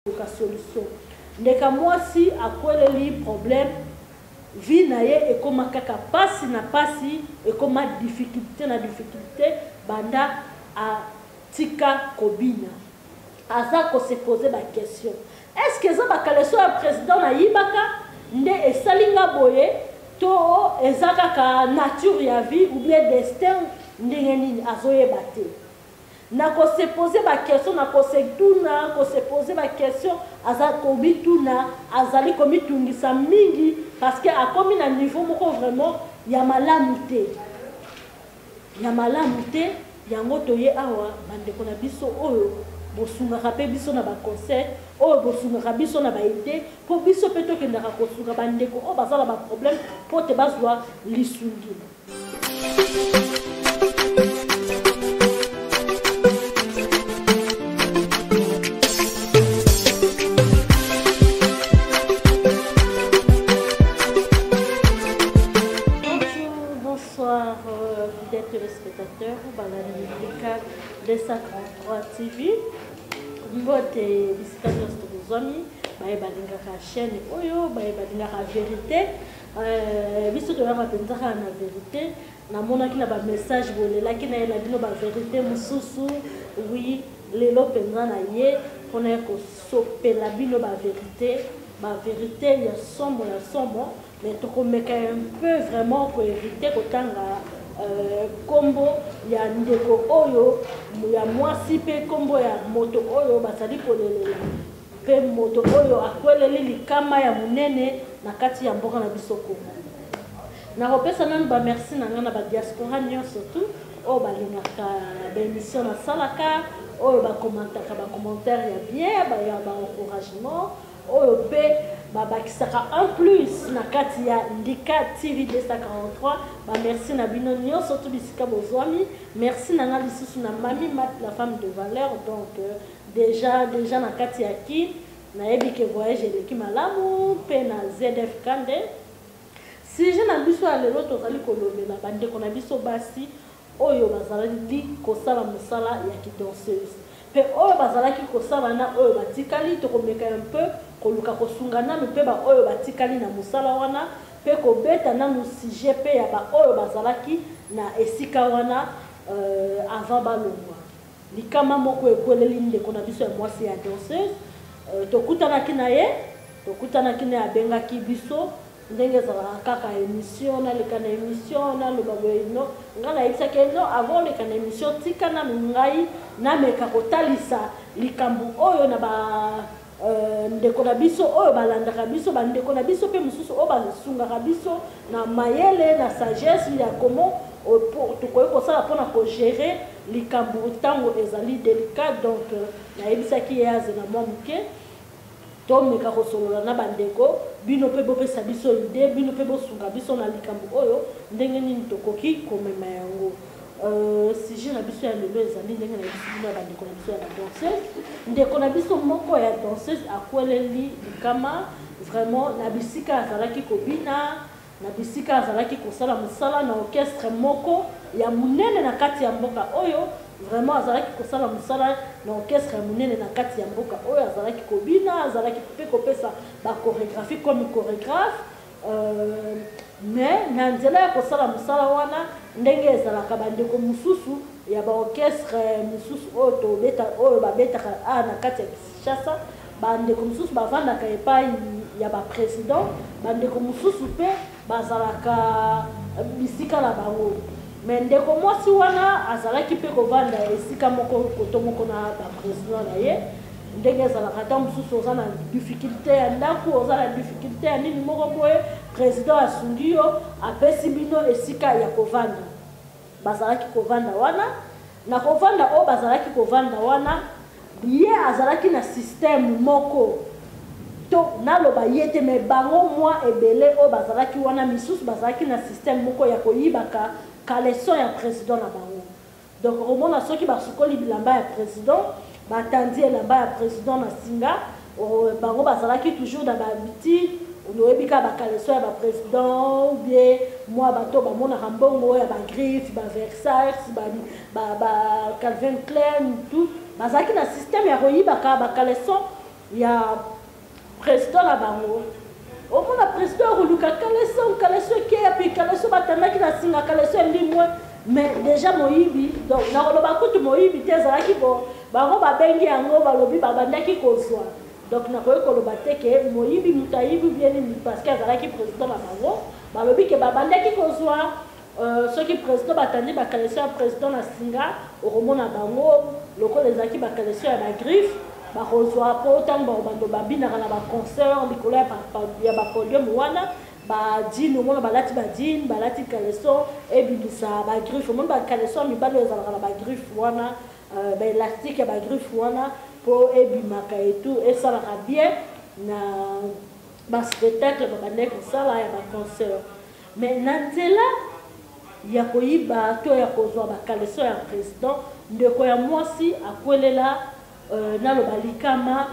la solution. Ndeka mwasi akweleli problème vie na ye ekoma kaka pasi na pasi ekoma difficulté na difficulté banda a tika kobina aza ko se poser ba question est-ce que ça ba kaleso ya président na yibaka nde esalinga boye to ezaka ka nature ya vie ou bien destin ndenge nini azoyeba te na ko se poser ba question na ko se tuna ko se poser ba question aza kobi tuna azali komi tungisa mingi parce que akomi na niveau moko vraiment ya malamu te yango toye awa bandeko na biso oyo bosungaka pe biso na ba conseil oyo bosungaka biso na ba idée po biso pe tokendaka kosunga bandeko oyo bazala ba problème po te bazwa lisungi. Téléspectateurs ou la 243 TV vote visiteurs de amis balinga chaîne oyo balinga vérité biso to la pendaka na vérité na monaki na ba message bolela ki na ela bino ba vérité mususu oui lelo penza na ye pona ko sopela bino ba vérité ya sombo mais to komeka un peu vraiment pour éviter kotanga kombo ya ndeko oyo ya mwasi pe kombo ya moto oyo basali kolelela pe moto oyo akweleli likama ya munene na kati ya mboka na biso Kongo na kopesa nanu ba merci na ngana ba diaspora nyonso surtout o balingaka ba émission na salaka oyo ba commentaire ya bien ba encouragement oyo pe babakisaka en plus na kati ya Ndika TV 243 ba merci na bino nyonso surtout bisika bozwami merci na nga lisusu na mami Mat la femme de valeur donc déjà na kati ya ki na yebi ke voyage eleki malamu pe na ZF Kande si je na biso ya lelo tozali kolobela bandeko na biso basi oyo bazalaki kosala mosala ya kidanseuse pe oyo bazalaki kosala na oyo batikali tokomeka un peu koluka kosungana mpe ba oyo batikali na musala wana pe kobeta na musije pe ya ba oyo bazalaki na esika wana avant balongwa likama moko ekweleli ndeko na biso ya mwasi ya danseuse tokutanaki na ye abengaki biso ndenge ezalaka kaka émission naleka na émission naloba boye no ngai nayebisaki no avant leka na émission tika nanu ngai nameka kotalisa likambo oyo na ba ndeko na biso oyo balandaka biso bandeko na biso pe mususu oyo basungaka biso na mayele na sagesse ya comment tokoki kosala mpona kogérer likambo ntango ezali délicat donc nayebisaki ye aze na mwa moke tomeka kosolola na bandeko bino pe bopesa biso idée bino pe bosunga biso na likambo oyo ndenge nini tokoki komema yango sujet na biso ya lelo ezali ndenge na biso bino ya bandeko na biso ya danseuse ndeko na biso moko ya danseuse akweleli likama vraiment na bisika azalaki kobina na bisika azalaki kosala mosala na orchestre moko ya munene na kati ya mboka oyo vraiment azalaki kosala mosala na orchestre ya munene na kati ya mboka oyo azalaki kobina azalaki pe kopesa ba chorégraphie comme chorégraphe mais na nzela ya kosala mosala wana ndenge ezalaka bandeko mususu ya ba orchestre mususu oyo babetaka na kati ya Kinshasa bandeko mususu bavandaka epai ya ba président bandeko mususu pe bazalaka bisika na bango mais ndeko mwasi wana azalaki pe kovanda esika moko koto moko na ba président na ye ndenge ezalaka ta mususu oza na difficulté ya ndako oza na difficulté ya nini moko boye président asungi yo apesi bino esika ya kovanda bazalaki kovanda wana na kovanda oyo bazalaki kovanda wana ye azalaki na système moko to naloba ye te me bango mwa ebele oyo bazalaki wana misusu bazalaki na système moko ya koyibaka kaleson ya président na bango donc omona soki basukoli bilamba ya président batandi elamba ya président na singa bango bazalaki toujours na babiti onoyebika bakaleson ya baprésident ou bien mwa bato bamonaka mbongo ya bagriffe baversailles Calvin Klein tout bazalaki na système ya koyibaka bakaleson ya président la bango au moins le président Ruluka Kaleso qui a puis Kaleso batana qui na singa Kaleso ndimwe mais déjà moyibi donc na koloba kutu moyibi te zalaki bo bango babengi yango balobi babandaki kozwa donc na koyo koloba te ke moyibi mutayibi bien parce que zalaki président la bango balobi ke babandaki kozwa ceux qui président batandi ba Kaleso président na singa au romona bango loko les aki ba Kaleso ya ba griffe ba rozwa po tango bando babina na ba concert likolo ya ba podium wana ba jean au monde balati ba jean balati Kaleso et bimisa ba griffe au monde ba Kaleso mi balo ezala ba griffe wana ba élastique ya ba griffe wana po ebimaka et tout et ça la bien na ba spectacle ba bande ko sala ya ba concert mais nanzela ya koyiba to ya kozwa ba Kaleso ya président ndeko ya mwasi akwelela na lo balikama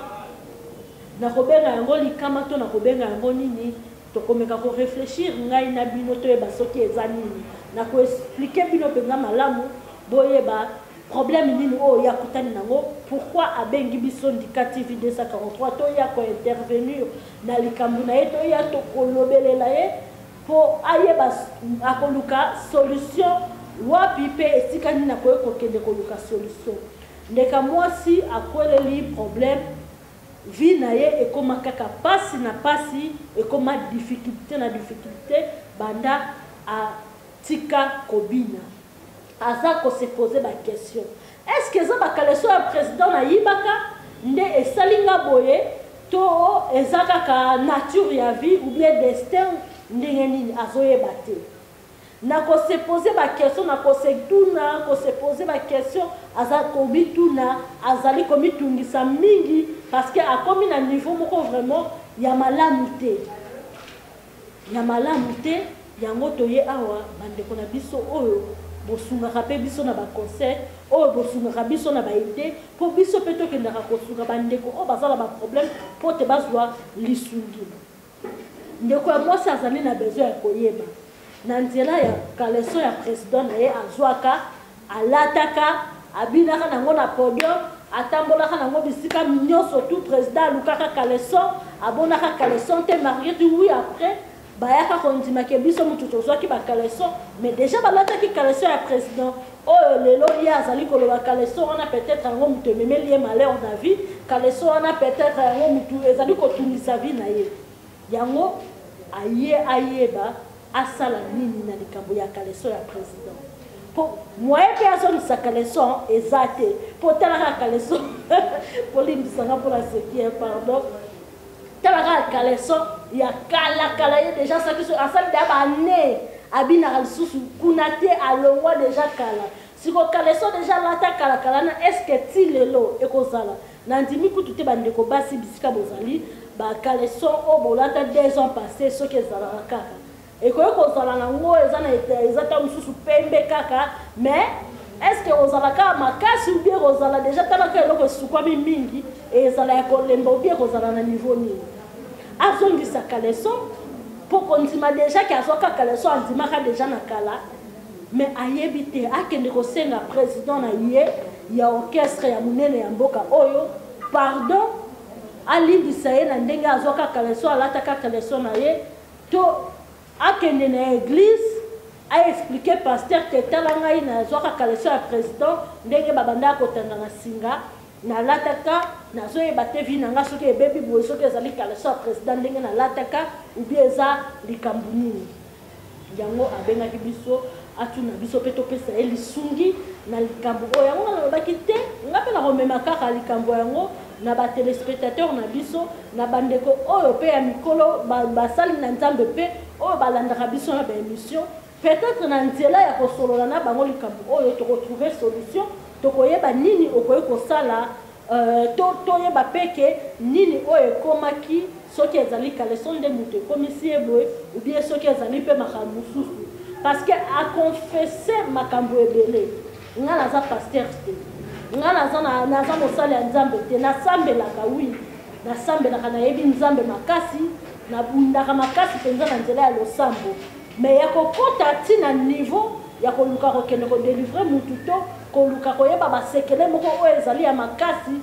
na kobenga yango likama to na kobenga yango nini to komeka ko réfléchir ngai na bino to eba soki eza nini na ko expliquer bino penga malamu boyeba problème nini o ya kutani nango pourquoi abengi biso ndika TV 243 to ya ko intervenir na likambu na ye to ya to kolobelela ye po ayeba akoluka solution wapi pe esikani na ko kokende koluka solution ndeka mwasi akweleli problème vie na ye ekoma kaka pasi na pasi ekoma difficulté na difficulté banda a tika kobina aza ko se poser ba question est-ce que ça ba Kaleso ya président na yibaka nde esalinga boye to ezaka ka nature ya vie ou bien destin ndenge nini azoyeba te na ko se poser ba question na ko se tuna ko se poser ba question aza komi tuna azali komi tungisa mingi parce que a komi na niveau moko vraiment ya malamu te yango toye awa bandeko na biso oyo bosungaka pe biso na ba concert oyo bosungaka biso na ba idée po biso pe tokendaka kosunga bandeko oyo bazala ba problème po te bazwa lisungi ndeko ya mwasi azali na besoin ya koyeba na nzela ya Kaleso ya président na ye azwaka alataka abinaka nango na podium atambolaka nango bisika nyonso tout président alukaka Kaleso abonaka Kaleso te marié du oui après bayaka kondimaka biso mutu tozwaki ba Kaleso mais déjà balataki Kaleso ya président oyo lelo ye azali koloba Kaleso wana peut-être yango mutu ememeli ye malheur na vie Kaleso wana peut-être yango mutu ezali kotungisa vie na ye yango ayeba asala nini na likambo ya Kaleso ya président po moyen pe azonisa Kaleso ezate po talaka Kaleso po limbisanga pour la sécurité pardon talaka Kaleso ya kala ye déjà ça qui se asali da bané abina lisusu kunate alongwa déjà kala siko Kaleso déjà lata kala na est-ce que ti lelo ekozala na ndimi kutu te bandeko basi bisika bozali ba Kaleso o bolata 2 ans passés ce que ezala kaka et que kozala nango ezata mususu pembe kaka mais est-ce que ozala ka makasi ou bien ozala déjà talaka eloko sukwami mingi et ezala ya kolemba ou bien kozala na niveau nini azongisa Kaleso po kondima déjà ki azoka Kaleso andimaka déjà na kala mais ayebi te akende kosenga président na ye ya orchestre ya munene ya mboka oyo pardon alimbisa ye na ndenge azoka Kaleso alataka Kaleso na ye to akende na église a expliqué pasteur que talanga ina zoka Kaleso ya président ndenge babanda kotanga na singa na lataka na zoye batevi nanga soki ebebi boye soki ezali Kaleso ya président ndenge na lataka ou bien eza likambu nini yango abengaki biso atuna biso pe topesa ye lisungi na likambu oyo yango nalobaki te nga mpe na komema kaka likambo yango na ba téléspectateur na biso na bandeko oyo pe ya mikolo basali na nzambe pe oyo balandaka biso na ba émission peut-être na nzela ya kosolola na bango likambo oyo tokotrouver solution tokoyeba nini okoki kosala toyeba peke nini oyo ekomaki soki ezali Kaleso nde moto ekomisi ye boye ou bien soki ezali mpe makambo mosusu parce que akonfesse makambo ebele nga naza pasteur te nga naza mosali ya nzambe te nasambelaka wi nasambelaka nayebi nzambe makasi nabundaka makasi mpenza na nzela ya losambo mais ya kokota ntina niveau ya koluka kokende kodelivre mutu to koluka koyeba basekele moko oyo ezali ya makasi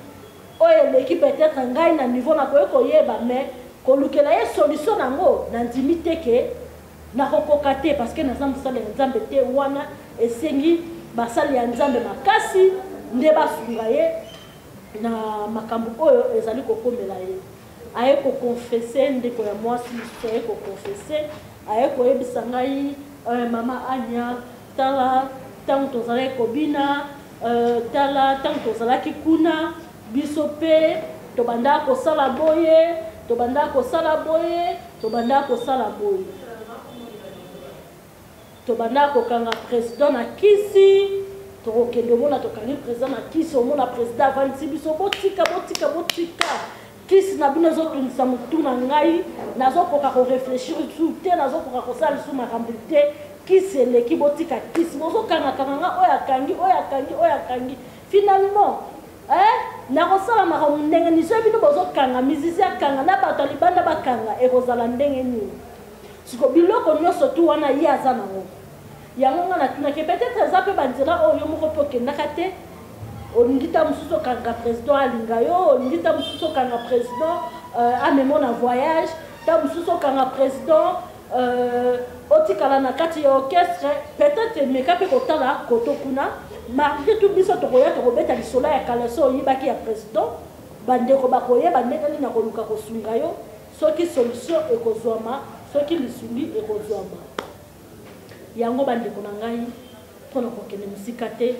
oyo l'équipe peut-être ngai na niveau na koye koyeba mais kolukela ye solution nango na ndimi te ke na kokoka te parce que naza mosala ya nzambe te wana esengi basali ya nzambe makasi nde basunga ye na makambo oyo ezali kokomela ye aye kokonfese ndeko ya mwasi lisusu aye kokonfese aye koyebisa ngai mama Anya tala ntango tozalaki kobina tala ntango tozalaki kuna biso mpe tobandaka kosala boye tobandaka kosala boye tobandaka kosala boye tobandaka kokanga président na kisi tokokende omona tokangi président na kisi omona président avandisi biso botika botika botika kisi na bino ezotungisa motu na ngai nazokoka korefléchir su te nazokoka kosala lisu makambo te kisi eleki botika kisi bozokangakanga oyo akangi oyo akangi oyo akangi finalement nakosala makambo ndenge niso bino bozokanga mizisi akanga na bato ya libanda bakanga ekozala ndenge nini siko biloko nyonso tu wana ye aza nango yango nga natunaki peut-être eza mpe banzela oyo yo moko mpe okendaka te olingi ta mosusu okanga président alinga yo olingi ta mosusu okanga président amemo na voyage ta mosusu okanga président otikala na kati ya orchestre peut-être emeka mpe kotala koto kuna mardi tu biso tokoya tokobeta lisolo ya kala so oyibaki ya président bandeko bakoyeba ndenge nini na koluka kosunga yo soki solution ekozwama soki lisungi ekozwama yango bandeko na ngai mpona kokende mosika te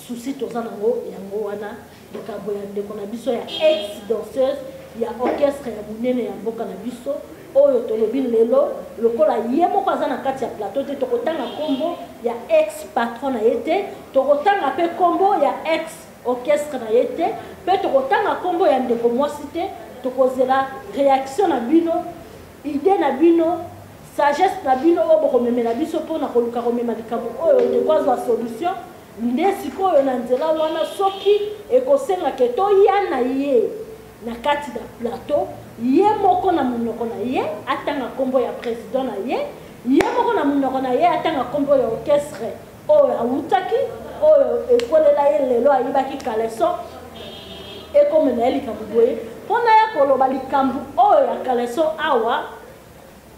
susi toza nango yango wana likambo ya ndeko na biso ya ex danseuse ya orchestre ya monene ya mboka na biso oyo tolobi lelo lokola ye moko aza na kati ya plateau te tokotanga kombo ya ex patron na ye te tokotanga mpe kombo ya ex orchestre na ye te mpe tokotanga kombo ya ndeko mwasi te tokozela réaction na bino idée na bino sagesse na bino oyo bokomemela biso mpona koluka komema likambo oyo ekozwa solution nde sikoyo na nzela wana soki ekosenga ke toya na ye na kati na plateau ye moko na monoko na ye atanga kombo ya président na ye ye moko na monoko na ye atanga kombo ya orchestre oyo awutaki oyo ekolela ye lelo ayibaki kaleso ekomela ye likambo boye mpona ya koloba likambo oyo ya kaleso awa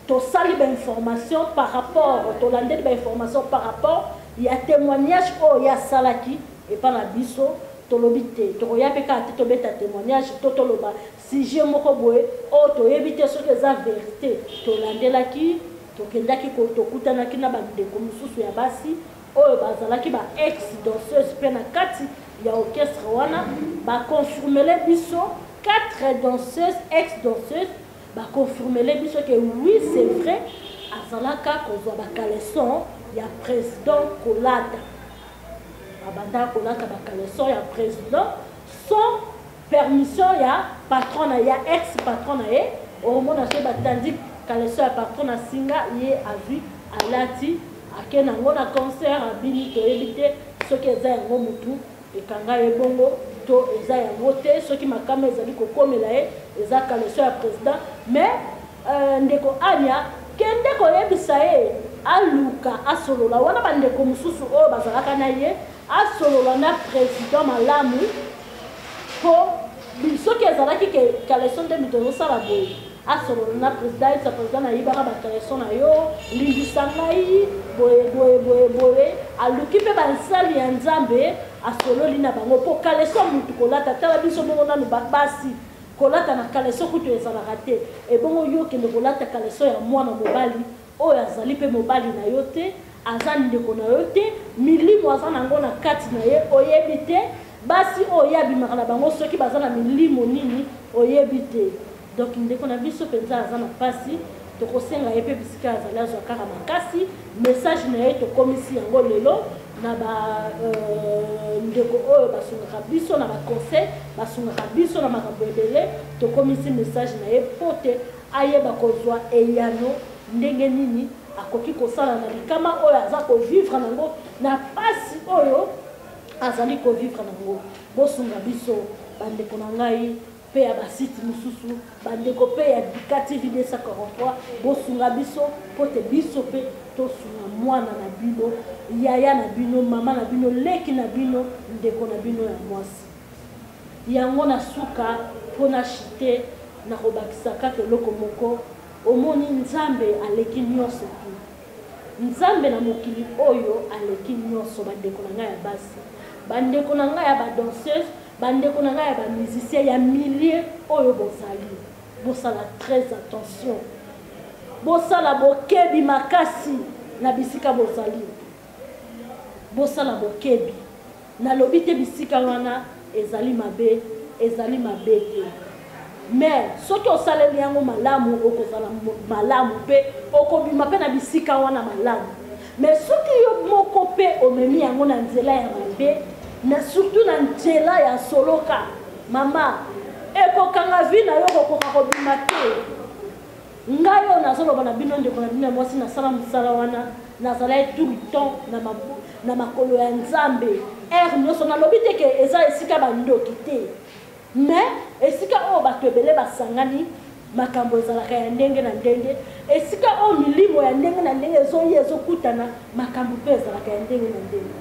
tosali bainformation par rapport tolandeli bainformation par rapport ya témoignage oyo ya salaki epa na biso tolobi te tokoya mpe kaka te tobeta témoignage to toloba sujet moko boye oyo toyebi te soki eza vérité tolandelaki tokendaki tokutanaki na bandeko mosusu ya basi oyo bazalaki ba ex danseuse mpe na kati ya orchestre wana baconfirmele biso 4 danseuses ex danseuses baconfirmele biso que oui c'est vrai azalaka kozwa bakaleson ya président Kolata abanda Kolata bakaleson ya président sans permission ya patron na ya ex patron na ye omona so batandi kaleson ya patron na singa ye avu alati ake nango na concert abini toyebi te soki eza yango mutu ekanga ye bongo to eza yango te soki makama ezali kokomela ye eza kaleson ya président mais ndeko Anya kende koyebisa ye aluka asolola wana bandeko mosusu oyo bazalaka na ye asolola na président malamu po soki ezalaki ke kaleson nde mito ezosala boye asolola na président esa président ayibaka bakaleson na yo limbisa ngai boye aluki mpe bansali ya nzambe asololi na bango po kaleson mutu Kolata tala biso bongo nanu basi Kolata na kaleson kutu ezalaka te ebongo yo kende kolata kaleson ya mwana mobali oyo azali mpe mobali na yo te aza ndeko na yo te milimo aza nango na kati na ye oyebi te basi oyo abimaka na bango soki baza na milimo nini oyebi te donc ndeko na biso mpenza aza na mpasi tokosenga ye mpe bisika azali azwa kaka makasi message na ye tokomisi yango lelo na ndeko oyo basungaka biso na baconseil basungaka biso na makambo ebele tokomisi message na ye po te ayeba kozwa eyano ndenge nini akoki kosala na likama oyo aza kovivre nango na pasi oyo azali kovivre nango bosunga biso bandeko na ngai mpe ya basiti mosusu bandeko mpe ya Bikati TV 243 bosunga biso po te biso mpe tosunga mwana na bino yaya na bino mama na bino leki na bino ndeko na bino ya mwasi yango na suka pona chite na kobakisaka keloko moko omoni nzambe aleki nyonso tu nzambe na mokili oyo aleki nyonso bandeko na ngai ya basi bandeko na ngai ya badanseuse bandeko na ngai ya bamusicien ya milliers oyo bozali bosala très attention bosala bokebi makasi na bisika bozali bosala bokebi nalobi te bisika wana ezali mabe te mais soki osaleli yango malamu okozala malamu mpe okobima mpe na bisika wana malamu mais soki yo moko mpe omemi yango na nzela ya mabe na surtout na nzela ya soloka mama ekokanga vi na yo kokoka kobima te ngai oyo nazoloba na bino ndeko na bino ya mwasi nasala mosala wana nazala tout le temps na makolo ya nzambe nyonso nalobi te ke eza esika bandoki te mais esika oyo bato ebele basangani makambo ezalaka ya ndenge na ndenge esika oyo milimo ya ndenge na ndenge ezoya ezokutana makambo mpe ezalaka ya ndenge na ndenge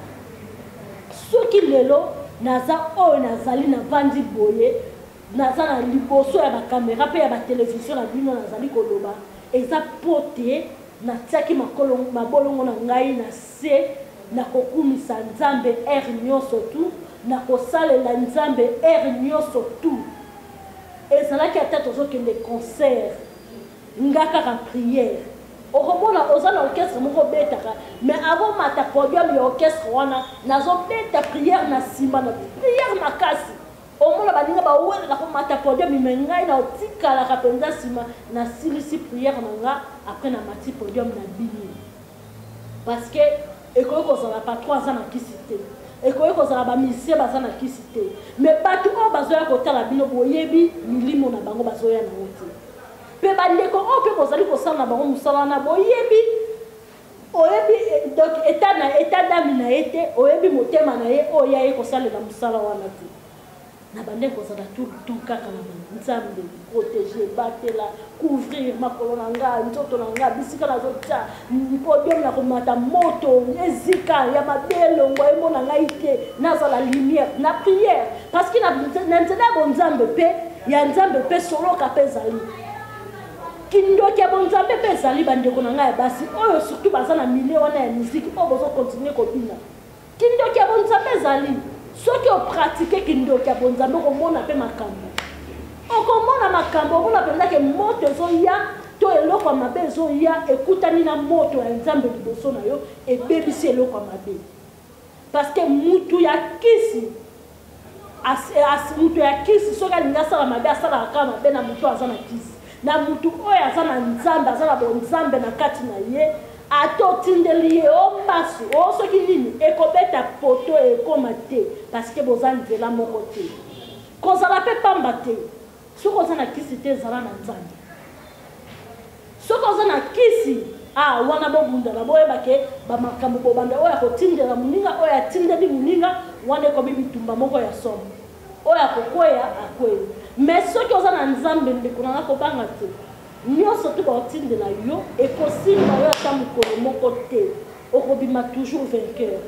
soki lelo naza oyo nazali na vandi boye naza na liboso ya bakamera mpe ya batelevizio na bino nazali koloba eza po te natiaki mabolongo na ngai na se na kokumisa nzambe nyonso tu na kosalela nzambe nyonso tu ezalaki ata tozokende concert nga kaka prière okomona oza na orchestre moko betaka mais akomata podium ya orchestre wana nazobeta prière na nsima na prière makasi omona baninga bawelela komata podium me ngai na otikalaka mpenza nsima nasilisi prière na nga après na mati podium na bini parce que ekoki kozala patron aza na kisi te ekoki kozala bamisien baza na kisi te mais bato oyo bazoya kotala bino boyebi milimo na bango bazoya nango te mpe bandeko oyo mpe bozali kosala na bango mosala wana boyebi oyebi donc etat dami na ye te oyebi motema na ye oyo ya ye kosalela mosala wana te na bandeko kozala tout le temps kaka na nzambe protéger batela couvrir makolo na nga nzoto na nga bisika nazotia podium na komata moto ezika ya mabelongo emona ngai te nazala lumière na prière parce que na nzela ya bonzambe mpe ya nzambe mpe soloka mpe ezali kindoki ya bonzambe mpe ezali bandeko na ngai ya basi oyo surtout baza na milieu wana ya miziki oyo bozokontinue kobina kindoki ya bonzambe ezali soki opratike kindoki ya bonzambe okomona mpe makambo okomona makambo okomona mpenza ke moto ezoya to eloko ya mabe ezoya ekutani na moto ya nzambe liboso na yo ebebisi eloko ya mabe parce que mutu ya kisi mutu ya kisi soki alingi asala mabe asalaka kaka mabe na mutu aza na kisi na mutu oyo aza na nzambe aza na bonzambe na kati na ye ata otindeli ye ombasu o soki nini ekobeta poto ekoma te parce que boza nzela moko te kozala mpe pamba te soki oza na kisi te ezala na nzambe soki oza na kisi wana bobundana boyebake bamakambo bobanda oyo akotindela moninga oyo atindeli moninga wana ekomi bitumba moko ya somo oyo akokweya akweya mais soki oza na nzambe ndeko nanga kobanga te nyonso tu baotindela yo ekosimba yo ata mokolo moko te okobima toujours vainqueur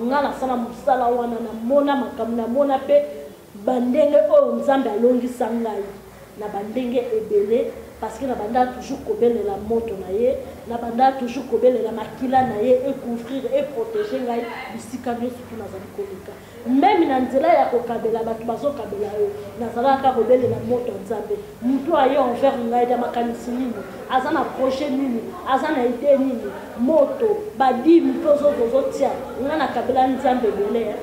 nga nasala mosala wana namona makambo namona mpe bandenge oyo nzambe alongisa ngai na bandenge ebele parce que na banda toujours kobelela moto na ye na banda toujours kobelela makila na ye ekouvrir eprotéger ngai bisika nyonso tu nazali koleka même na nzela ya kokabela bato bazokabela yo nazalaka kobelela moto ya nzambe mutu aye envers ngai da makanisi nini aza na projet nini aza na ide nini moto badimi mpe ozotia nga nakabela nzambe ebele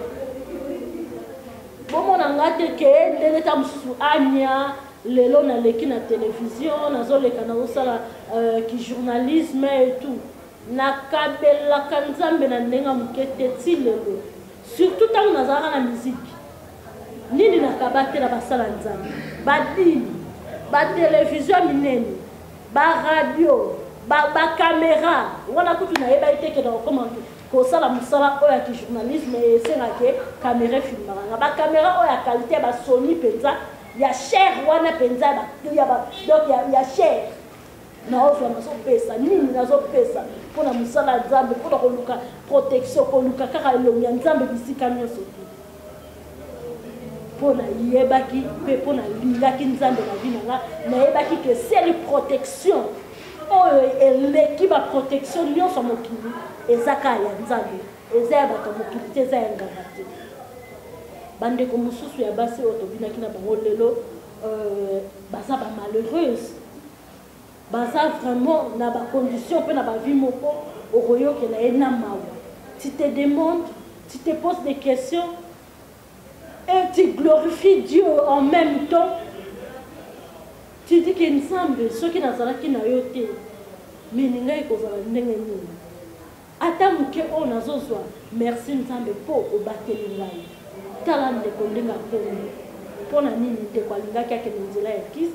bomona nga te ke ndenge ta mosusu anya lelo naleki na télévision nazoleka nazosala journalisme et tout nakabelaka nzambe na ndenge moke te ti lelo surtout ntango nazalaka na miziki nini nakaba te na basala nzambe badini batelevizio minene baradio bakamera wana kutu nayeba eteke na okoma kosala mosala oyo ya journalisme esengake kamera efilmaka bakamera oyo ya qualité basoni mpenza ya cher wana penza donc ya cher naozwa nazopesa nini nazopesa mpona mosala ya nzambe mpona koluka protection koluka kaka elongi ya nzambe bisika nyonso te pour yebaki pe pour lingaki nzambe na vie na yebaki que c'est une protection l'équipe de protection nyonso mokili ezaka ya nzambe eza ya bato mokili te eza ya nganga te bandeko mosusu ya basi oyo tobinaki na bango lelo baza bamalheureuse baza vraiment na bacondition mpe na bavie moko okoyokela ye na mawa. Tu te demandes, tu te poses des questions et tu glorifies Dieu en même temps. Tu dis que nzambe soki nazalaki na yo te mais ningai kozala ndenge nini ata moke oyo nazozwa merci nzambe mpo obateli ngai tala ndeko ndenge aponi mpona nini ndeko alingaki akende nzela ya kisi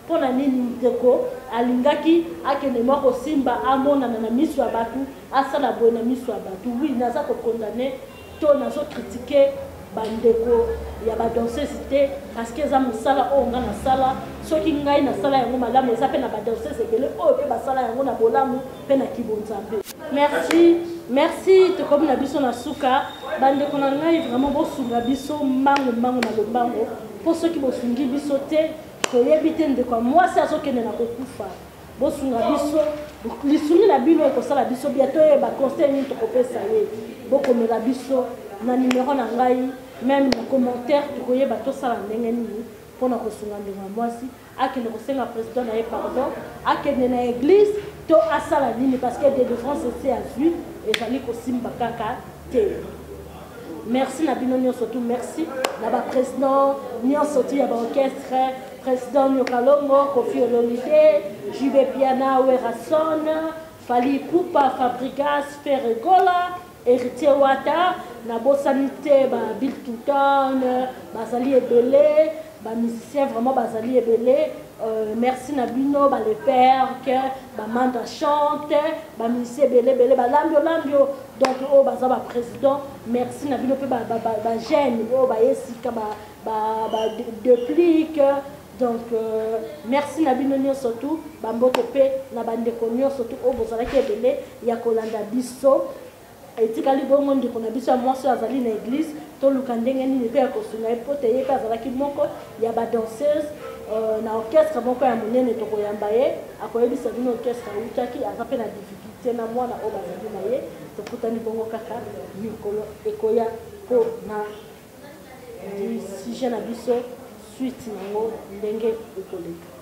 mpona nini ndeko alingaki akende mwa kosimba amonana na miso ya bato asala boye na miso ya bato wi naza kokondane to nazokritike bandeko ya badanseuse te parce que eza mosala oyo nga nasala soki ngai nasala yango malamu eza mpe na badanseuse ebele oyo mpe basala yango na bolamu mpe na kibonzambe. Merci tokomi na biso na suka bandeko na ngai vraiment bosunga biso mbangu na lombango mpo soki bosungi biso te toyebi te ndeko ya mwasi azokende na kokufa bosunga biso lisungi na bino ekosala biso bia toyeba conseil nini tokopesa ye bokomela biso na numéro na ngai même na commentaire tokoyeba tosala ndenge nini mpona kosunga ndeko ya mwasi akende kosenga président na ye pardon akende na église to asala nini parce que des défenses ese azwi ezali kosimba kaka te. Merci na bino nyonso tu merci na baprésident nyonso tu ya baorchestre président Nyokalongo Kofi Olomide Jube Piana Werason Fali Pupa Fabrigas Ferregola Héritier Wata na bosanité ba Bill Touton bazali ebele ba musicien vraiment bazali ebele merci na bino ba le père que ba manda chante ba musicien ebele ba lambio donc o baza ba président merci na bino pe ba jeune o ba yesika ba duplique donc merci na bino nyonso tu ba mbote pe na bandeko nyonso tu o bozalaki ebele ya kolanda biso etikali bongo ndeko na biso ya mwasi azali na église toluka ndenge nini mpe ya kosunga ye mpo te ye mpe azalaki moko ya badanseuse na orchestre moko ya monene tokoyamba ye akoyebisa bino orchestre autaki aza mpe na difficulté na mwana oyo bazali na ye tokutani bongo kaka mikolo ekoya mpo na sujet na biso suite nango ndenge ekoleka.